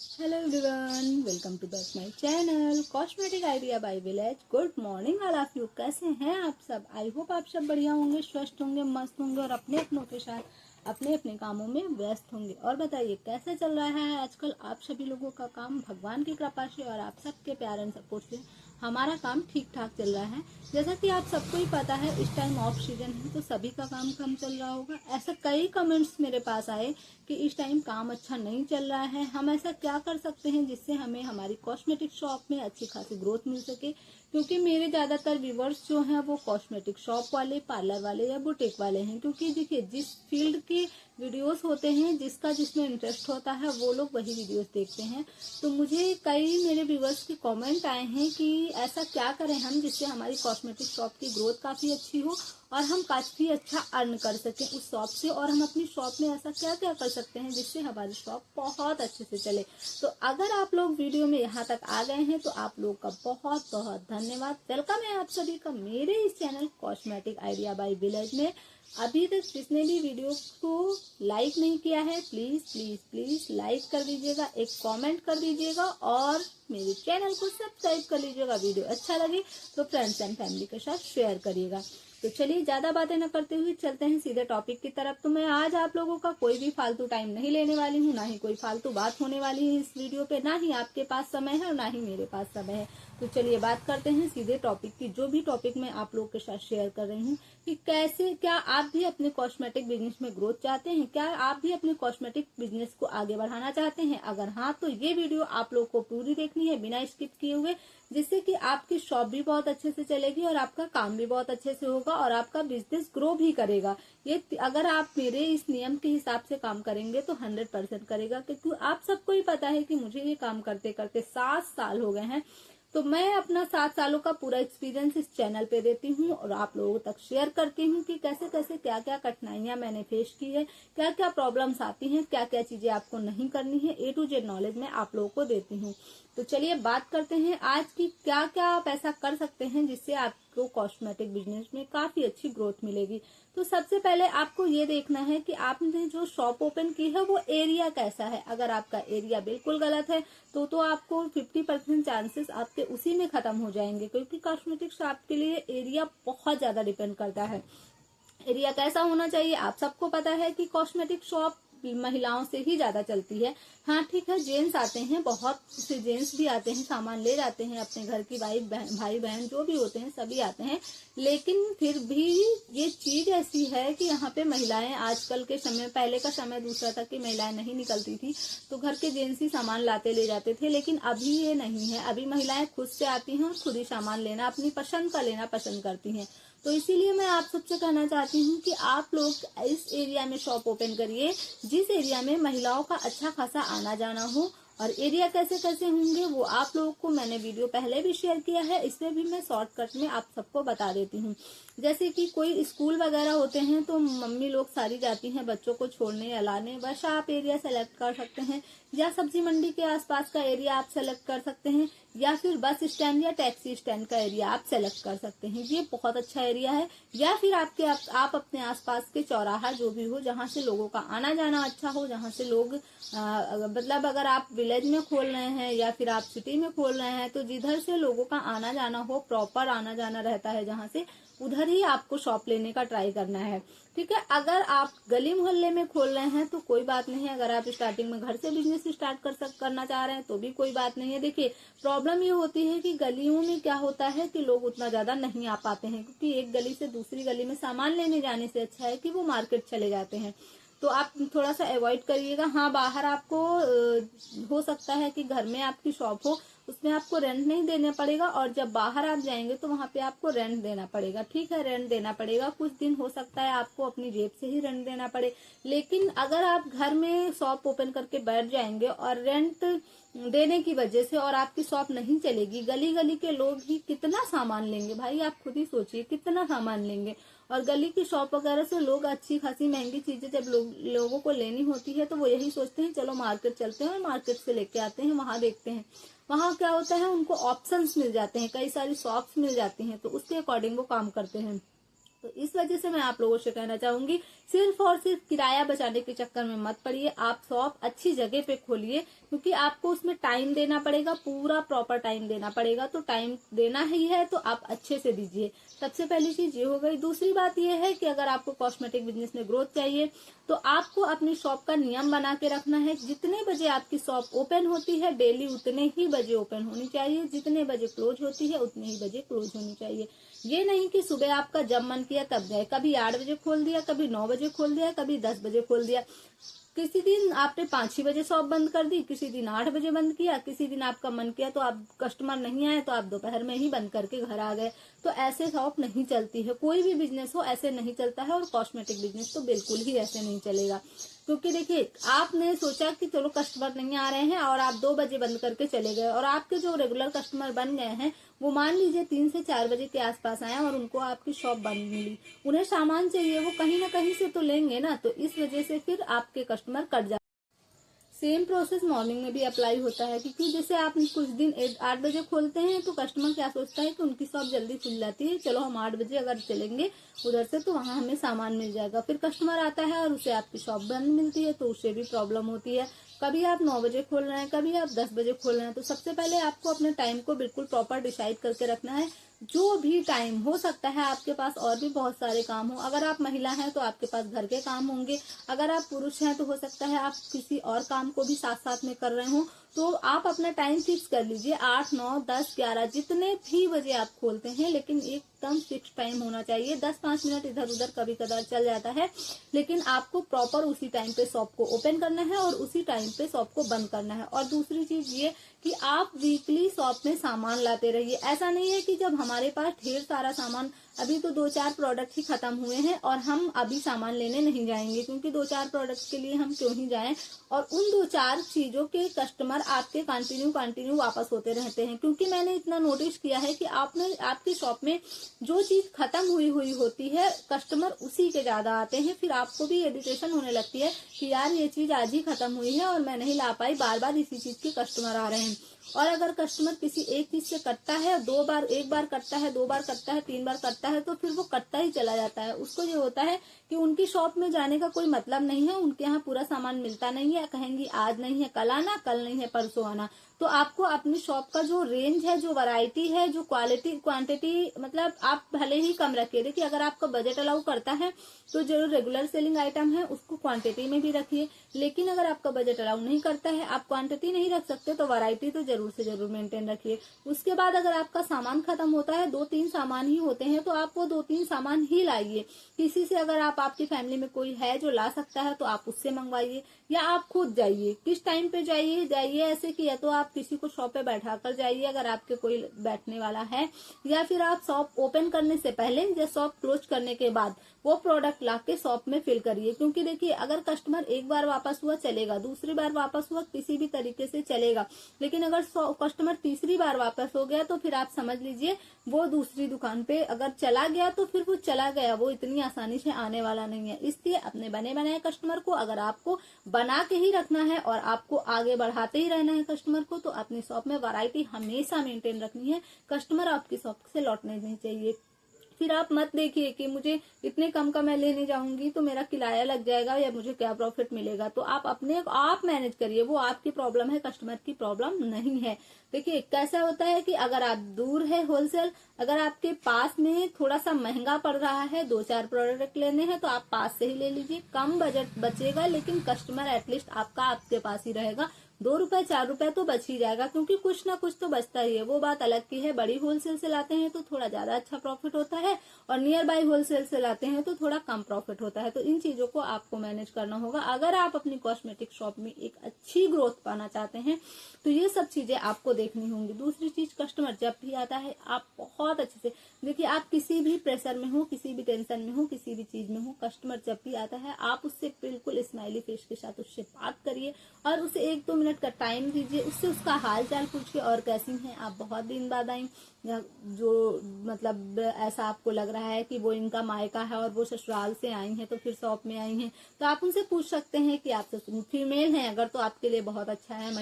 Hello everyone, welcome to back my channel cosmetic idea by village. Good morning all of you. कैसे हैं आप सब? I hope आप सब बढ़िया होंगे, स्वस्थ होंगे, मस्त होंगे और अपने अपनों के साथ अपने अपने कामों में व्यस्त होंगे। और बताइए कैसे चल रहा है आजकल आप सभी लोगों का काम? भगवान की कृपा से और आप सबके प्यार एंड सपोर्ट से हमारा काम ठीक ठाक चल रहा है। जैसा कि आप सबको ही पता है, इस टाइम ऑफ सीजन है तो सभी का काम कम चल रहा होगा। ऐसा कई कमेंट्स मेरे पास आए कि इस टाइम काम अच्छा नहीं चल रहा है, हम ऐसा क्या कर सकते हैं जिससे हमें हमारी कॉस्मेटिक शॉप में अच्छी खासी ग्रोथ मिल सके। क्योंकि मेरे ज्यादातर व्यूवर्स जो हैं वो कॉस्मेटिक शॉप वाले, पार्लर वाले या बुटीक वाले हैं। क्योंकि देखिए, जिस फील्ड के वीडियोस होते हैं, जिसका जिसमें इंटरेस्ट होता है वो लोग वही वीडियोस देखते हैं। तो मुझे कई मेरे व्यूवर्स के कमेंट आए हैं कि ऐसा क्या करें हम जिससे हमारी कॉस्मेटिक शॉप की ग्रोथ काफी अच्छी हो और हम काफी अच्छा अर्न कर सकें उस शॉप से। और हम अपनी शॉप में ऐसा क्या क्या कर सकते हैं जिससे हमारी शॉप बहुत अच्छे से चले। तो अगर आप लोग वीडियो में यहाँ तक आ गए हैं तो आप लोग का बहुत बहुत धन्यवाद। वेलकम है आप सभी का मेरे इस channel cosmetic idea by village में। अभी तक जिसने भी वीडियो को लाइक नहीं किया है, प्लीज प्लीज प्लीज लाइक कर दीजिएगा, एक कमेंट कर दीजिएगा और मेरे चैनल को सब्सक्राइब कर लीजिएगा। वीडियो अच्छा लगे तो फ्रेंड्स एंड फैमिली के साथ शेयर करिएगा। तो चलिए ज्यादा बातें न करते हुए चलते हैं सीधे टॉपिक की तरफ। तो मैं आज आप लोगों का कोई भी फालतू टाइम नहीं लेने वाली हूँ, ना ही कोई फालतू बात होने वाली है इस वीडियो पे। ना ही आपके पास समय है और ना ही मेरे पास समय है। तो चलिए बात करते हैं सीधे टॉपिक की। जो भी टॉपिक मैं आप लोगों के साथ शेयर कर रही हूँ कि कैसे, क्या आप भी अपने कॉस्मेटिक बिजनेस में ग्रोथ चाहते हैं? क्या आप भी अपने कॉस्मेटिक बिजनेस को आगे बढ़ाना चाहते हैं? अगर हाँ, तो ये वीडियो आप लोग को पूरी देखनी है बिना स्किप किए हुए, जिससे कि आपकी शॉप भी बहुत अच्छे से चलेगी और आपका काम भी बहुत अच्छे से होगा और आपका बिजनेस ग्रो भी करेगा। ये अगर आप मेरे इस नियम के हिसाब से काम करेंगे तो 100% करेगा। क्योंकि आप सबको ही पता है कि मुझे ये काम करते करते 7 साल हो गए हैं। तो मैं अपना 7 सालों का पूरा एक्सपीरियंस इस चैनल पे देती हूँ और आप लोगों तक शेयर करती हूँ कि कैसे कैसे क्या क्या कठिनाइयां मैंने फेस की है, क्या क्या प्रॉब्लम्स आती हैं, क्या क्या चीजें आपको नहीं करनी है। A to Z नॉलेज मैं आप लोगों को देती हूँ। तो चलिए बात करते हैं आज की, क्या क्या आप ऐसा कर सकते हैं जिससे आपको कॉस्मेटिक बिजनेस में काफी अच्छी ग्रोथ मिलेगी। तो सबसे पहले आपको ये देखना है कि आपने जो शॉप ओपन की है वो एरिया कैसा है। अगर आपका एरिया बिल्कुल गलत है तो आपको 50% चांसेस आपके उसी में खत्म हो जाएंगे। क्योंकि कॉस्मेटिक शॉप के लिए एरिया बहुत ज्यादा डिपेंड करता है। एरिया कैसा होना चाहिए? आप सबको पता है कि कॉस्मेटिक शॉप महिलाओं से ही ज्यादा चलती है। हाँ ठीक है, जेंट्स आते हैं, बहुत से जेंट्स भी आते हैं, सामान ले जाते हैं अपने घर की, भाई बहन जो भी होते हैं सभी आते हैं। लेकिन फिर भी ये चीज ऐसी है कि यहाँ पे महिलाएं, आजकल के समय, पहले का समय दूसरा था कि महिलाएं नहीं निकलती थी तो घर के जेंट्स ही सामान लाते ले जाते थे। लेकिन अभी ये नहीं है, अभी महिलाएं खुद से आती हैं और खुद ही सामान लेना, अपनी पसंद का लेना पसंद करती हैं। तो इसीलिए मैं आप सबसे कहना चाहती हूँ कि आप लोग इस एरिया में शॉप ओपन करिए जिस एरिया में महिलाओं का अच्छा खासा आना जाना हो। और एरिया कैसे कैसे होंगे वो आप लोगों को मैंने वीडियो पहले भी शेयर किया है, इसमें भी मैं शॉर्टकट में आप सबको बता देती हूँ। जैसे कि कोई स्कूल वगैरह होते हैं तो मम्मी लोग सारी जाती हैं बच्चों को छोड़ने या लाने, वैसा आप एरिया सेलेक्ट कर सकते हैं। या सब्जी मंडी के आसपास का एरिया आप सेलेक्ट कर सकते हैं, या फिर बस स्टैंड या टैक्सी स्टैंड का एरिया आप सेलेक्ट कर सकते हैं। ये बहुत अच्छा एरिया है। या फिर आप अपने आसपास के चौराहा जो भी हो, जहाँ से लोगों का आना जाना अच्छा हो, जहाँ से लोग मतलब अगर आप विलेज में खोल रहे हैं या फिर आप सिटी में खोल रहे हैं तो जिधर से लोगों का आना जाना हो, प्रॉपर आना जाना रहता है जहाँ से, उधर ही आपको शॉप लेने का ट्राई करना है। ठीक है, अगर आप गली मोहल्ले में खोल रहे हैं तो कोई बात नहीं है। अगर आप स्टार्टिंग में घर से बिजनेस स्टार्ट करना चाह रहे हैं तो भी कोई बात नहीं है। देखिए, प्रॉब्लम ये होती है कि गलियों में क्या होता है कि लोग उतना ज्यादा नहीं आ पाते हैं। क्योंकि एक गली से दूसरी गली में सामान लेने जाने से अच्छा है कि वो मार्केट चले जाते हैं। तो आप थोड़ा सा अवॉइड करिएगा। हाँ, बाहर आपको हो सकता है कि घर में आपकी शॉप हो, उसमें आपको रेंट नहीं देना पड़ेगा, और जब बाहर आप जाएंगे तो वहां पे आपको रेंट देना पड़ेगा। ठीक है, रेंट देना पड़ेगा, कुछ दिन हो सकता है आपको अपनी जेब से ही रेंट देना पड़े। लेकिन अगर आप घर में शॉप ओपन करके बैठ जाएंगे और रेंट देने की वजह से और आपकी शॉप नहीं चलेगी, गली गली के लोग ही कितना सामान लेंगे भाई, आप खुद ही सोचिए कितना सामान लेंगे। और गली की शॉप वगैरह से लोग अच्छी खासी महंगी चीजें जब लोगों को लेनी होती है तो वो यही सोचते हैं चलो मार्केट चलते हैं और मार्केट से लेके आते हैं, वहां देखते हैं। वहां क्या होता है, उनको ऑप्शंस मिल जाते हैं, कई सारी शॉप्स मिल जाती हैं, तो उसके अकॉर्डिंग वो काम करते हैं। तो इस वजह से मैं आप लोगों से कहना चाहूंगी, सिर्फ और सिर्फ किराया बचाने के चक्कर में मत पड़िए। आप शॉप अच्छी जगह पे खोलिए, क्योंकि आपको उसमें टाइम देना पड़ेगा, पूरा प्रॉपर टाइम देना पड़ेगा। तो टाइम देना ही है तो आप अच्छे से दीजिए। सबसे पहली चीज ये हो गई। दूसरी बात ये है कि अगर आपको कॉस्मेटिक बिजनेस में ग्रोथ चाहिए तो आपको अपनी शॉप का नियम बना के रखना है। जितने बजे आपकी शॉप ओपन होती है डेली उतने ही बजे ओपन होनी चाहिए, जितने बजे क्लोज होती है उतने ही बजे क्लोज होनी चाहिए। ये नहीं कि सुबह आपका जब मन किया तब गए, कभी 8 बजे खोल दिया, कभी 9 बजे खोल दिया, कभी 10 बजे खोल दिया। किसी दिन आपने 5-6 बजे शॉप बंद कर दी, किसी दिन 8 बजे बंद किया, किसी दिन आपका मन किया तो आप कस्टमर नहीं आए तो आप दोपहर में ही बंद करके घर आ गए। तो ऐसे शॉप नहीं चलती है। कोई भी बिजनेस हो ऐसे नहीं चलता है, और कॉस्मेटिक बिजनेस तो बिल्कुल ही ऐसे नहीं चलेगा। क्योंकि देखिए, आपने सोचा कि चलो कस्टमर नहीं आ रहे हैं और आप 2 बजे बंद करके चले गए, और आपके जो रेगुलर कस्टमर बन गए हैं वो मान लीजिए 3 से 4 बजे के आसपास आए और उनको आपकी शॉप बंद मिली। उन्हें सामान चाहिए, वो कहीं ना कहीं से तो लेंगे ना, तो इस वजह से फिर आपके कस्टमर कट जाते। सेम प्रोसेस मॉर्निंग में भी अप्लाई होता है, क्योंकि जैसे आप कुछ दिन 8 बजे खोलते हैं तो कस्टमर क्या सोचता है कि उनकी शॉप जल्दी खुल जाती है, चलो हम 8 बजे अगर चलेंगे उधर से तो वहां हमें सामान मिल जाएगा। फिर कस्टमर आता है और उसे आपकी शॉप बंद मिलती है, तो उसे भी प्रॉब्लम होती है। कभी आप 9 बजे खोल रहे हैं, कभी आप 10 बजे खोल रहे हैं। तो सबसे पहले आपको अपने टाइम को बिल्कुल प्रॉपर डिसाइड करके रखना है। जो भी टाइम हो सकता है आपके पास और भी बहुत सारे काम हो। अगर आप महिला हैं तो आपके पास घर के काम होंगे, अगर आप पुरुष हैं तो हो सकता है आप किसी और काम को भी साथ साथ में कर रहे हो। तो आप अपना टाइम फिक्स कर लीजिए, 8, 9, 10, 11 जितने भी बजे आप खोलते हैं, लेकिन एकदम फिक्स टाइम होना चाहिए। 10-5 मिनट इधर उधर कभी कदार चल जाता है, लेकिन आपको प्रॉपर उसी टाइम पे शॉप को ओपन करना है और उसी टाइम पे शॉप को बंद करना है। और दूसरी चीज ये कि आप वीकली शॉप में सामान लाते रहिए। ऐसा नहीं है कि जब हमारे पास ढेर सारा सामान, अभी तो 2-4 प्रोडक्ट ही खत्म हुए हैं और हम अभी सामान लेने नहीं जाएंगे, क्योंकि 2-4 प्रोडक्ट के लिए हम क्यों ही जाएं। और उन 2-4 चीजों के कस्टमर आपके कंटिन्यू वापस होते रहते हैं। क्योंकि मैंने इतना नोटिस किया है कि आपकी शॉप में जो चीज खत्म हुई होती है, कस्टमर उसी के ज्यादा आते हैं। फिर आपको भी इरिटेशन होने लगती है कि यार ये चीज आज ही खत्म हुई है और मैं नहीं ला पाई, बार बार इसी चीज के कस्टमर आ रहे हैं। और अगर कस्टमर किसी एक चीज से कटता है, 2 बार, 1 बार कटता है, 2 बार कटता है, 3 बार कटता है, तो फिर वो कटता ही चला जाता है। उसको ये होता है कि उनकी शॉप में जाने का कोई मतलब नहीं है, उनके यहाँ पूरा सामान मिलता नहीं है। कहेंगी आज नहीं है कल आना, कल नहीं है परसों आना। तो आपको अपनी शॉप का जो रेंज है, जो वैरायटी है, जो क्वांटिटी मतलब आप भले ही कम रखिए। देखिए, अगर आपका बजट अलाउ करता है तो जो रेगुलर सेलिंग आइटम है उसको क्वांटिटी में भी रखिए। लेकिन अगर आपका बजट अलाउ नहीं करता है, आप क्वांटिटी नहीं रख सकते, तो वैरायटी तो जरूर से जरूर मेंटेन रखिए। उसके बाद अगर आपका सामान खत्म होता है, 2-3 सामान ही होते हैं, तो आप वो 2-3 सामान ही लाइए। किसी से, अगर आपकी फैमिली में कोई है जो ला सकता है तो आप उससे मंगवाइए, या आप खुद जाइए। किस टाइम पे जाइए ऐसे कि या तो आप किसी को शॉप पे बैठा कर जाइए अगर आपके कोई बैठने वाला है, या फिर आप शॉप ओपन करने से पहले या शॉप क्लोज करने के बाद वो प्रोडक्ट लाके शॉप में फिल करिए। क्योंकि देखिए, अगर कस्टमर एक बार वापस हुआ चलेगा, दूसरी बार वापस हुआ किसी भी तरीके से चलेगा, लेकिन अगर कस्टमर तीसरी बार वापस हो गया तो फिर आप समझ लीजिए वो दूसरी दुकान पे अगर चला गया तो फिर वो चला गया, वो इतनी आसानी से आने वाला नहीं है। इसलिए अपने बने बनाए कस्टमर को अगर आपको बना के ही रखना है और आपको आगे बढ़ाते ही रहना है कस्टमर को, तो अपनी शॉप में वैरायटी हमेशा मेंटेन रखनी है। कस्टमर आपकी शॉप से लौटने नहीं चाहिए। फिर आप मत देखिए कि मुझे इतने कम का मैं लेने जाऊंगी तो मेरा किराया लग जाएगा या मुझे क्या प्रॉफिट मिलेगा। तो आप मैनेज करिए, वो आपकी प्रॉब्लम है, कस्टमर की प्रॉब्लम नहीं है। देखिए, कैसा होता है कि अगर आप दूर है होलसेल, अगर आपके पास में थोड़ा सा महंगा पड़ रहा है, 2-4 प्रोडक्ट लेने हैं, तो आप पास से ही ले लीजिए। कम बजट बचेगा, लेकिन कस्टमर एटलीस्ट आपके पास ही रहेगा। 2 रुपए 4 रुपए तो बच ही जाएगा, क्योंकि कुछ ना कुछ तो बचता ही है। वो बात अलग की है, बड़ी होलसेल से लाते हैं तो थोड़ा ज्यादा अच्छा प्रॉफिट होता है, और नियर बाय होलसेल से लाते हैं तो थोड़ा कम प्रॉफिट होता है। तो इन चीजों को आपको मैनेज करना होगा। अगर आप अपनी कॉस्मेटिक शॉप में एक अच्छी ग्रोथ पाना चाहते हैं तो ये सब चीजें आपको देखनी होंगी। दूसरी चीज, कस्टमर जब भी आता है आप बहुत अच्छे से देखिए, आप किसी भी प्रेशर में हो, किसी भी टेंशन में हो, किसी भी चीज में हो, कस्टमर जब भी आता है आप उससे बिल्कुल स्माइली फेस के साथ उससे बात करिए और उसे 1-2 मिनट मिनट का टाइम दीजिए, उससे उसका हाल चाल पूछिए और कैसी हैं आप, बहुत दिन बाद आई, या जो मतलब ऐसा आपको लग रहा है कि वो इनका मायका है और वो ससुराल से आई हैं तो फिर शॉप में आई हैं, तो आप उनसे पूछ सकते हैं कि आप फीमेल हैं अगर तो आपके लिए बहुत अच्छा है।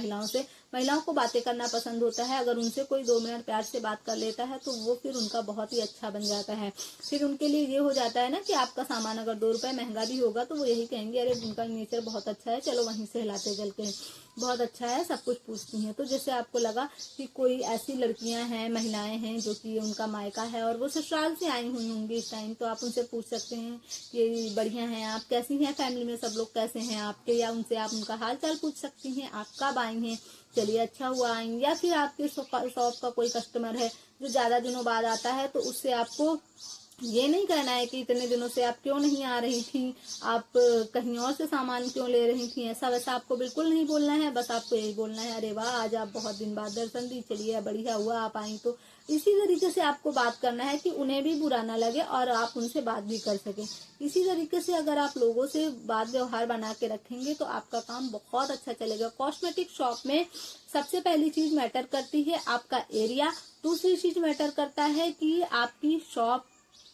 महिलाओं को बातें करना पसंद होता है, अगर उनसे कोई 2 मिनट प्यार से बात कर लेता है तो वो फिर उनका बहुत ही अच्छा बन जाता है। फिर उनके लिए ये हो जाता है ना कि आपका सामान अगर 2 रुपए महंगा भी होगा तो वो यही कहेंगे अरे उनका नेचर बहुत अच्छा है, चलो वहीं से हिलाते चलते हैं, बहुत अच्छा है, सब कुछ पूछती हैं। तो जैसे आपको लगा कि कोई ऐसी लड़कियां हैं, महिलाएं हैं जो कि उनका मायका है और वो ससुराल से आई हुई होंगी इस टाइम, तो आप उनसे पूछ सकते हैं कि बढ़िया हैं आप, कैसी हैं, फैमिली में सब लोग कैसे हैं आपके, या उनसे आप उनका हाल चाल पूछ सकती हैं, आप कब आई हैं, चलिए अच्छा हुआ आई। या फिर आपके शॉप का कोई कस्टमर है जो ज्यादा दिनों बाद आता है तो उससे आपको ये नहीं कहना है कि इतने दिनों से आप क्यों नहीं आ रही थी, आप कहीं और से सामान क्यों ले रही थी, ऐसा वैसा आपको बिल्कुल नहीं बोलना है। बस आपको यही बोलना है अरे वाह आज आप बहुत दिन बाद दर्शन दी, चलिए बढ़िया हुआ आप आई। तो इसी तरीके से आपको बात करना है कि उन्हें भी बुरा ना लगे और आप उनसे बात भी कर सकें। इसी तरीके से अगर आप लोगों से बात व्यवहार बना के रखेंगे तो आपका काम बहुत अच्छा चलेगा। कॉस्मेटिक शॉप में सबसे पहली चीज मैटर करती है आपका एरिया, दूसरी चीज मैटर करता है कि आपकी शॉप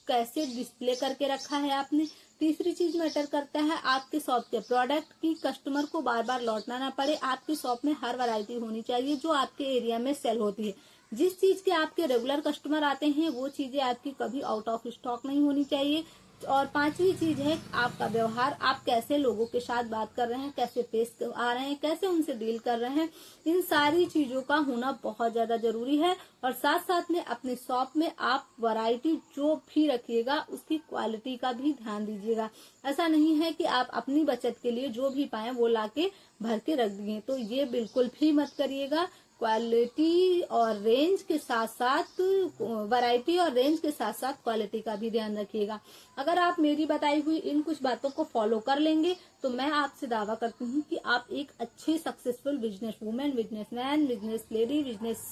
कैसे डिस्प्ले करके रखा है आपने, तीसरी चीज मैटर करता है आपके शॉप के प्रोडक्ट की कस्टमर को बार बार लौटना ना पड़े, आपकी शॉप में हर वैरायटी होनी चाहिए जो आपके एरिया में सेल होती है। जिस चीज के आपके रेगुलर कस्टमर आते हैं वो चीजें आपकी कभी आउट ऑफ स्टॉक नहीं होनी चाहिए। और पांचवी चीज है आपका व्यवहार, आप कैसे लोगों के साथ बात कर रहे हैं, कैसे पेश आ रहे हैं, कैसे उनसे डील कर रहे हैं, इन सारी चीजों का होना बहुत ज्यादा जरूरी है। और साथ साथ में अपने शॉप में आप वैरायटी जो भी रखिएगा उसकी क्वालिटी का भी ध्यान दीजिएगा। ऐसा नहीं है कि आप अपनी बचत के लिए जो भी पाए वो लाके भर के रख दिए, तो ये बिल्कुल भी मत करिएगा। क्वालिटी और रेंज के साथ साथ वैरायटी और रेंज के साथ साथ क्वालिटी का भी ध्यान रखिएगा। अगर आप मेरी बताई हुई इन कुछ बातों को फॉलो कर लेंगे तो मैं आपसे दावा करती हूँ कि आप एक अच्छे successful business women, businessman, business lady, business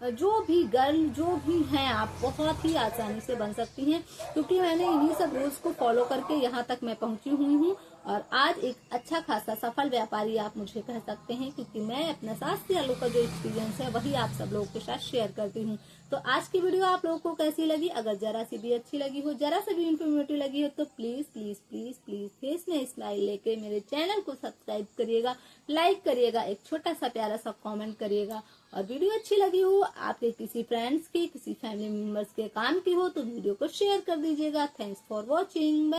जो भी गर्ल जो भी हैं आप बहुत ही आसानी से बन सकती हैं, क्योंकि मैंने इन्हीं सब रूल्स को फॉलो करके यहाँ तक मैं पहुंची हुई हूँ और आज एक अच्छा खासा सफल व्यापारी आप मुझे कह सकते हैं, क्योंकि मैं अपना 7 सालों का जो एक्सपीरियंस है वही आप सब लोगों के साथ शेयर करती हूँ। तो आज की वीडियो आप लोगों को कैसी लगी, अगर जरा सी भी अच्छी लगी हो, जरा सी भी इन्फॉर्मेटिव लगी हो तो please please please please face में स्माइल लेके मेरे चैनल को सब्सक्राइब करिएगा, लाइक करिएगा, एक छोटा सा प्यारा सा कॉमेंट करिएगा। और वीडियो अच्छी लगी हो, आपके किसी फ्रेंड्स की, किसी फैमिली मेंबर्स के काम की हो तो वीडियो को शेयर कर दीजिएगा। Thanks for watching.